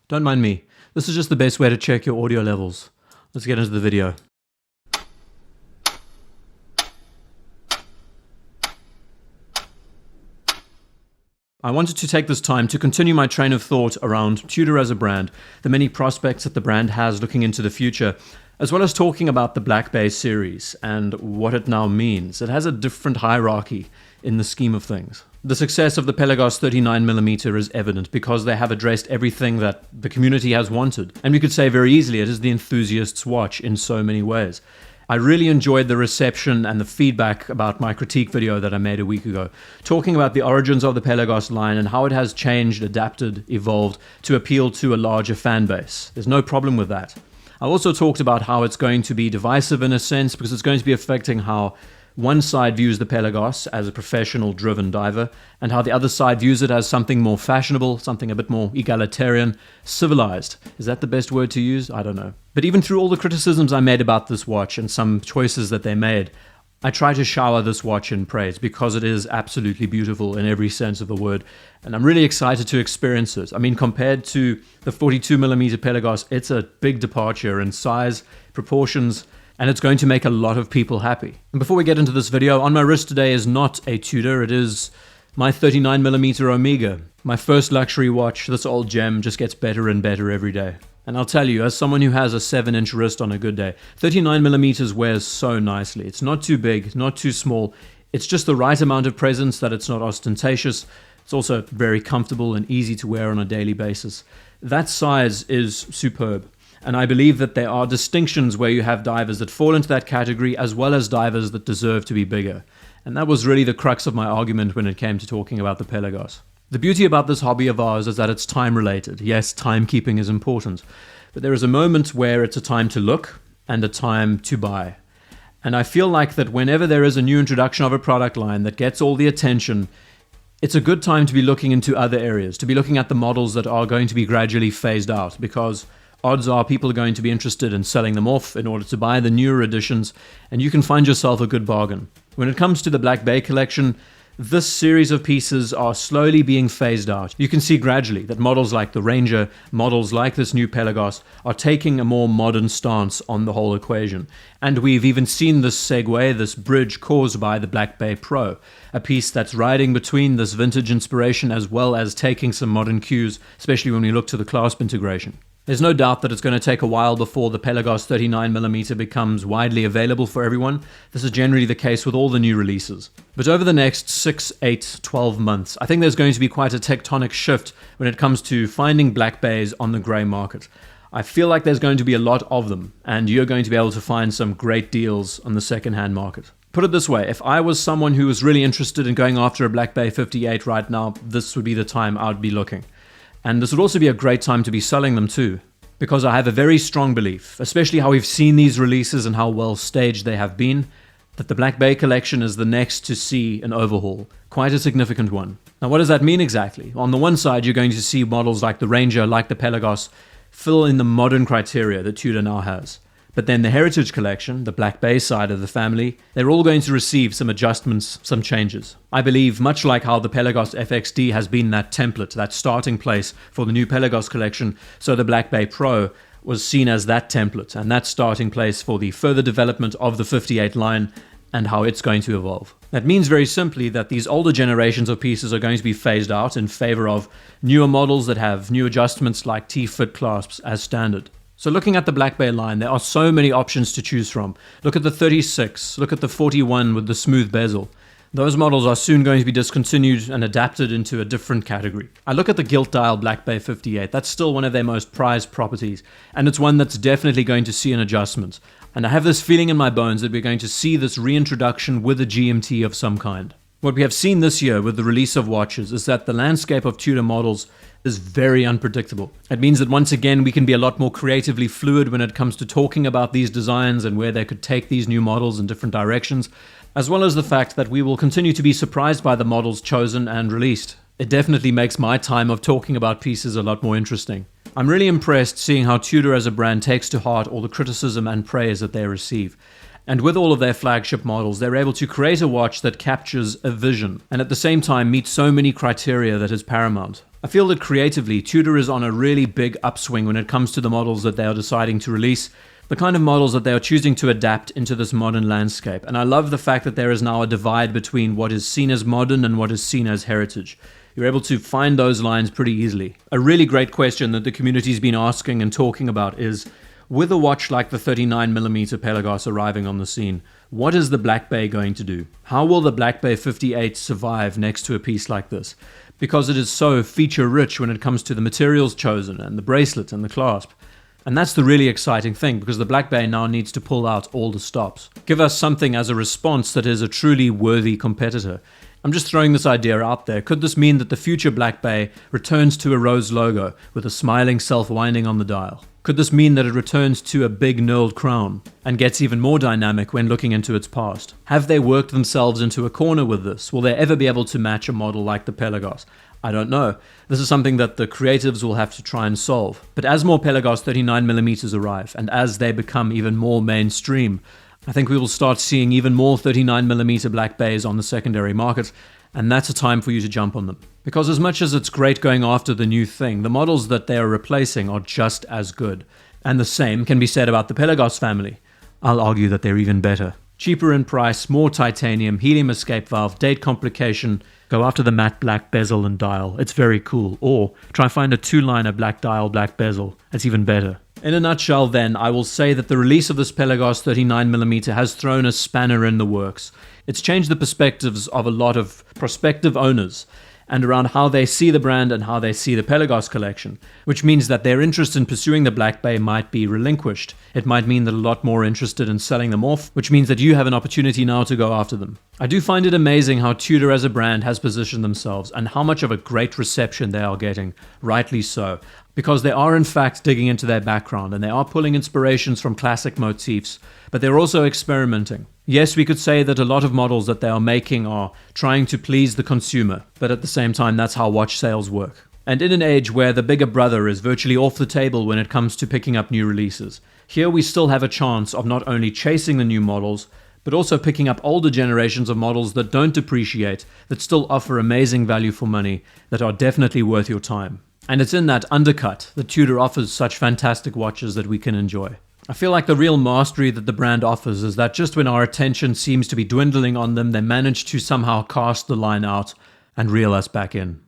Don't mind me. This is just the best way to check your audio levels. Let's get into the video. I wanted to take this time to continue my train of thought around Tudor as a brand, the many prospects that the brand has looking into the future, as well as talking about the Black Bay series and what it now means. It has a different hierarchy in the scheme of things. The success of the Pelagos 39mm is evident because they have addressed everything that the community has wanted. And we could say very easily it is the enthusiast's watch in so many ways. I really enjoyed the reception and the feedback about my critique video that I made a week ago, talking about the origins of the Pelagos line and how it has changed, adapted, evolved to appeal to a larger fan base. There's no problem with that. I also talked about how it's going to be divisive in a sense because it's going to be affecting how one side views the Pelagos as a professional driven diver and how the other side views it as something more fashionable, something a bit more egalitarian, civilized. Is that the best word to use? I don't know. But even through all the criticisms I made about this watch and some choices that they made, I try to shower this watch in praise because it is absolutely beautiful in every sense of the word. And I'm really excited to experience it. I mean, compared to the 42mm Pelagos, it's a big departure in size, proportions, and it's going to make a lot of people happy. And before we get into this video, on my wrist today is not a Tudor, it is my 39mm Omega. My first luxury watch. This old gem just gets better and better every day. And I'll tell you, as someone who has a 7-inch wrist on a good day, 39mm wears so nicely. It's not too big, not too small. It's just the right amount of presence that it's not ostentatious. It's also very comfortable and easy to wear on a daily basis. That size is superb. And I believe that there are distinctions where you have divers that fall into that category as well as divers that deserve to be bigger. And that was really the crux of my argument when it came to talking about the Pelagos. The beauty about this hobby of ours is that it's time related. Yes, timekeeping is important. But there is a moment where it's a time to look and a time to buy. And I feel like that whenever there is a new introduction of a product line that gets all the attention, it's a good time to be looking into other areas, to be looking at the models that are going to be gradually phased out, because odds are people are going to be interested in selling them off in order to buy the newer editions, and you can find yourself a good bargain. When it comes to the Black Bay collection, this series of pieces are slowly being phased out. You can see gradually that models like the Ranger, models like this new Pelagos, are taking a more modern stance on the whole equation. And we've even seen this segue, this bridge caused by the Black Bay Pro, a piece that's riding between this vintage inspiration as well as taking some modern cues, especially when we look to the clasp integration. There's no doubt that it's going to take a while before the Pelagos 39mm becomes widely available for everyone. This is generally the case with all the new releases. But over the next 6, 8, 12 months, I think there's going to be quite a tectonic shift when it comes to finding Black Bays on the grey market. I feel like there's going to be a lot of them, and you're going to be able to find some great deals on the second-hand market. Put it this way, if I was someone who was really interested in going after a Black Bay 58 right now, this would be the time I'd be looking. And this would also be a great time to be selling them too, because I have a very strong belief, especially how we've seen these releases and how well staged they have been, that the Black Bay collection is the next to see an overhaul, quite a significant one. Now what does that mean exactly? On the one side, you're going to see models like the Ranger, like the Pelagos, fill in the modern criteria that Tudor now has. But then the Heritage Collection, the Black Bay side of the family, they're all going to receive some adjustments, some changes. I believe, much like how the Pelagos FXD has been that template, that starting place for the new Pelagos collection, so the Black Bay Pro was seen as that template and that starting place for the further development of the 58 line and how it's going to evolve. That means very simply that these older generations of pieces are going to be phased out in favor of newer models that have new adjustments like T-fit clasps as standard. So looking at the Black Bay line, there are so many options to choose from. Look at the 36, look at the 41 with the smooth bezel. Those models are soon going to be discontinued and adapted into a different category. I look at the gilt dial Black Bay 58, that's still one of their most prized properties, and it's one that's definitely going to see an adjustment. And I have this feeling in my bones that we're going to see this reintroduction with a GMT of some kind. What we have seen this year with the release of watches is that the landscape of Tudor models is very unpredictable. It means that once again we can be a lot more creatively fluid when it comes to talking about these designs and where they could take these new models in different directions, as well as the fact that we will continue to be surprised by the models chosen and released. It definitely makes my time of talking about pieces a lot more interesting. I'm really impressed seeing how Tudor as a brand takes to heart all the criticism and praise that they receive. And with all of their flagship models, they're able to create a watch that captures a vision and at the same time meets so many criteria that is paramount. I feel that creatively, Tudor is on a really big upswing when it comes to the models that they are deciding to release, the kind of models that they are choosing to adapt into this modern landscape. And I love the fact that there is now a divide between what is seen as modern and what is seen as heritage. You're able to find those lines pretty easily. A really great question that the community's been asking and talking about is, with a watch like the 39mm Pelagos arriving on the scene, what is the Black Bay going to do? How will the Black Bay 58 survive next to a piece like this? Because it is so feature-rich when it comes to the materials chosen and the bracelet and the clasp. And that's the really exciting thing, because the Black Bay now needs to pull out all the stops. Give us something as a response that is a truly worthy competitor. I'm just throwing this idea out there. Could this mean that the future Black Bay returns to a rose logo with a smiling self winding on the dial? Could this mean that it returns to a big knurled crown and gets even more dynamic when looking into its past? Have they worked themselves into a corner with this? Will they ever be able to match a model like the Pelagos? I don't know. This is something that the creatives will have to try and solve. But as more Pelagos 39mm arrive, and as they become even more mainstream, I think we will start seeing even more 39mm Black Bays on the secondary market, and that's a time for you to jump on them. Because as much as it's great going after the new thing, the models that they are replacing are just as good. And the same can be said about the Pelagos family. I'll argue that they're even better. Cheaper in price, more titanium, helium escape valve, date complication. Go after the matte black bezel and dial. It's very cool. Or try find a two-liner black dial, black bezel. It's even better. In a nutshell then, I will say that the release of this Pelagos 39mm has thrown a spanner in the works. It's changed the perspectives of a lot of prospective owners and around how they see the brand and how they see the Pelagos collection, which means that their interest in pursuing the Black Bay might be relinquished. It might mean that a lot more interested in selling them off, which means that you have an opportunity now to go after them. I do find it amazing how Tudor as a brand has positioned themselves and how much of a great reception they are getting, rightly so, because they are in fact digging into their background and they are pulling inspirations from classic motifs, but they're also experimenting. Yes, we could say that a lot of models that they are making are trying to please the consumer, but at the same time, that's how watch sales work. And in an age where the bigger brother is virtually off the table when it comes to picking up new releases, here we still have a chance of not only chasing the new models, but also picking up older generations of models that don't depreciate, that still offer amazing value for money, that are definitely worth your time. And it's in that undercut that Tudor offers such fantastic watches that we can enjoy. I feel like the real mastery that the brand offers is that just when our attention seems to be dwindling on them, they manage to somehow cast the line out and reel us back in.